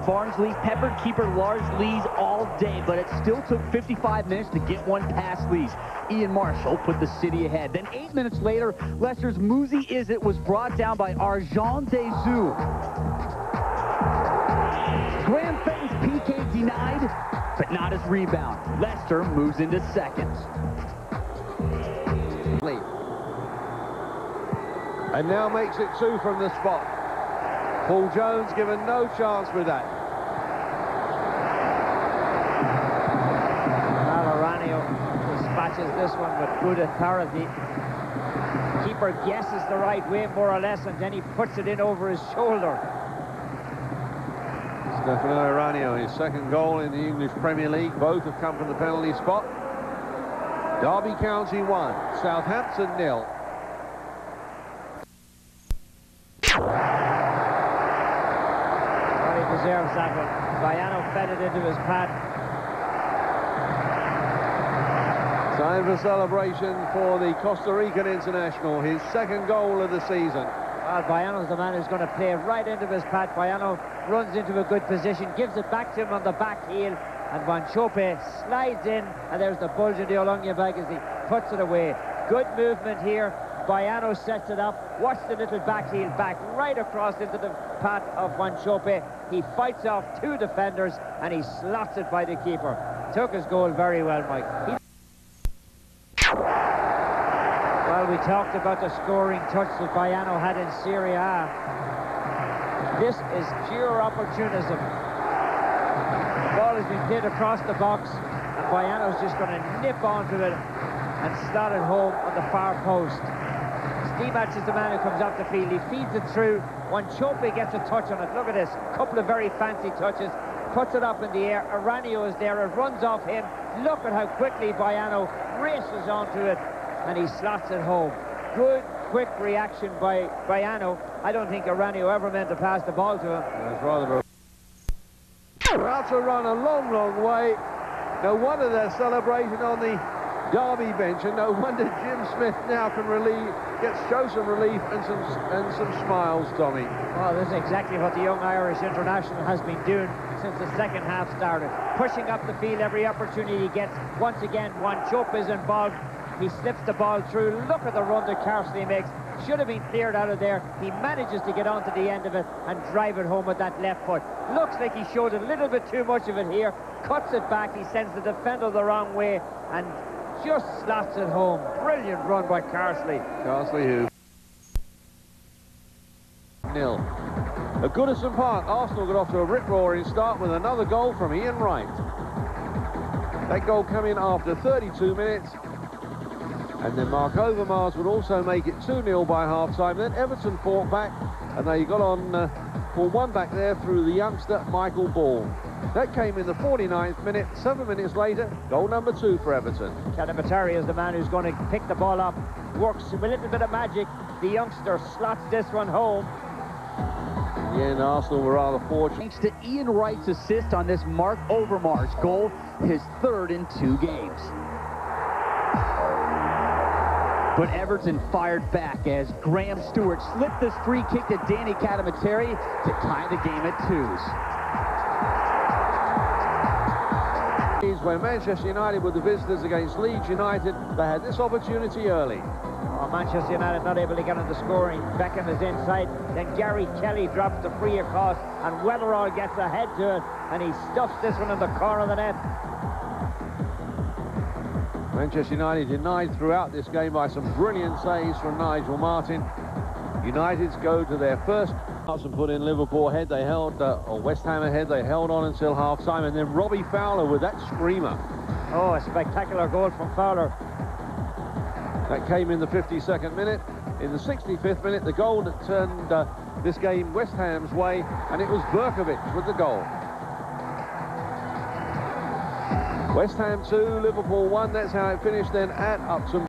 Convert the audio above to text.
Barnsley peppered keeper Lars Lees all day, but it still took 55 minutes to get one past Lees. Ian Marshall put the City ahead. Then 8 minutes later, Leicester's Muzi Izzet was brought down by Arjan Dezou. Graham Fenton's PK denied, but not his rebound. Leicester moves into second. And now makes it 2 from the spot. Paul Jones given no chance with that. Ranio dispatches this one with good authority. Keeper guesses the right way more or less, and then he puts it in over his shoulder. Stefano Ranio, his second goal in the English Premier League. Both have come from the penalty spot. Derby County 1, Southampton 0. Deserves that one. Baiano fed it into his pad. Time for celebration for the Costa Rican international, his second goal of the season. Well, Baiano's the man who's going to play right into his pad. Baiano runs into a good position, gives it back to him on the back heel, and Wanchope slides in, and there's the bulge in the Olonga bag as he puts it away. Good movement here. Baiano sets it up. Watch the little back heel back right across into the path of Wanchope. He fights off 2 defenders and he slots it by the keeper. Took his goal very well, Mike. Well, we talked about the scoring touch that Baiano had in Serie A. This is pure opportunism. The ball has been played across the box, and Baiano's just going to nip onto it and slot it home on the far post. Stimac is the man who comes up the field. He feeds it through. Wanchope gets a touch on it. Look at this. Couple of very fancy touches. Puts it up in the air. Aranio is there. It runs off him. Look at how quickly Baiano races onto it, and he slots it home. Good, quick reaction by Baiano. I don't think Aranio ever meant to pass the ball to him. That's rather about to run a long, long way. No wonder they're celebrating on the Derby bench, and no wonder Jim Smith now can show some relief and some smiles, Tommy. Well, this is exactly what the young Irish international has been doing since the second half started. Pushing up the field every opportunity he gets. Once again, Wanchope is involved. He slips the ball through. Look at the run that Carsley makes. Should have been cleared out of there. He manages to get onto the end of it and drive it home with that left foot. Looks like he showed a little bit too much of it here. Cuts it back. He sends the defender the wrong way and just slots it home. Brilliant run by Carsley. Carsley who? 0. At Goodison Park, Arsenal got off to a rip-roaring start with another goal from Ian Wright. That goal coming after 32 minutes. And then Mark Overmars would also make it 2-0 by half-time. Then Everton fought back, and they got on for one back there through the youngster Michael Ball. That came in the 49th minute. 7 minutes later, goal number 2 for Everton. Calamatari is the man who's going to pick the ball up. Works with a little bit of magic. The youngster slots this one home. Yeah, and Arsenal were rather fortunate. Thanks to Ian Wright's assist on this Mark Overmars goal, his 3rd in 2 games. But Everton fired back as Graham Stewart slipped this free kick to Danny Calamatari to tie the game at 2s. Where Manchester United were the visitors against Leeds United, they had this opportunity early. Oh, Manchester United not able to get on the scoring. Beckham is inside, then Gary Kelly drops the free across, and Weatherall gets ahead to it, and he stuffs this one in the corner of the net. Manchester United denied throughout this game by some brilliant saves from Nigel Martin. United's go to their first and put in Liverpool ahead. They held, or West Ham ahead, they held on until half-time, and then Robbie Fowler with that screamer. Oh, a spectacular goal from Fowler. That came in the 52nd minute. In the 65th minute, the goal that turned this game West Ham's way, and it was Berkovic with the goal. West Ham 2, Liverpool 1. That's how it finished then at Upton.